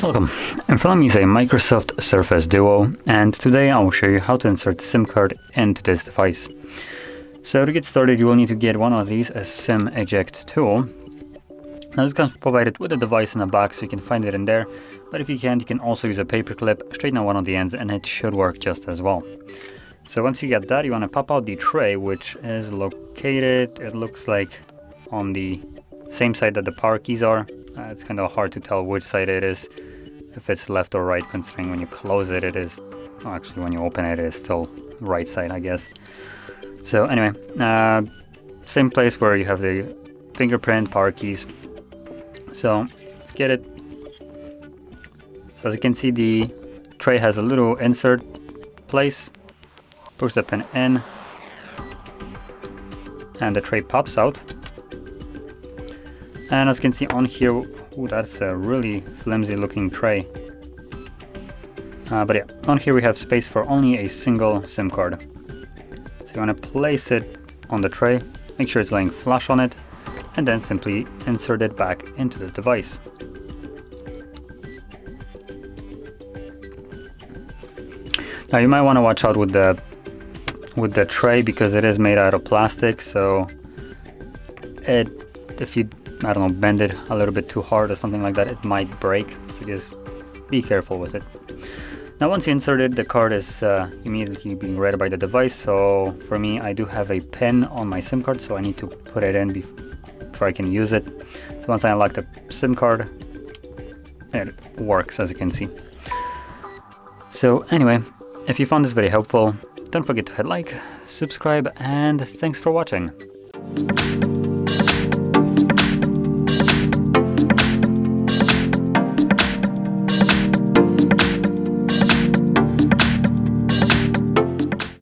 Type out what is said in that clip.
Welcome. In front of me is a Microsoft Surface Duo, and today I will show you how to insert SIM card into this device. So to get started, you will need to get one of these, a SIM eject tool. Now this comes provided with a device in a box, so you can find it in there, but if you can't, you can also use a paper clip, straighten out one of the ends, and it should work just as well. So once you get that, you want to pop out the tray, which is located, it looks like, on the same side that the power keys are. It's kind of hard to tell which side it is, if it's left or right, considering when you close it, it is, well, actually when you open it, it is still right side, I guess. So anyway, same place where you have the fingerprint, power keys. So let's get it. So as you can see, the tray has a little insert place. Push the pin in, and the tray pops out. And as you can see on here, ooh, that's a really flimsy looking tray. But yeah, on here we have space for only a single SIM card. So you want to place it on the tray, make sure it's laying flush on it, and then simply insert it back into the device. Now you might want to watch out with the tray, because it is made out of plastic, so if you, I don't know, bend it a little bit too hard or something like that, it might break, so just be careful with it. Now once you insert it, the card is immediately being read by the device. So for me, I do have a pin on my SIM card, so I need to put it in before I can use it. So once I unlock the SIM card, it works, as you can see. So anyway, if you found this very helpful, don't forget to hit like, subscribe, and thanks for watching.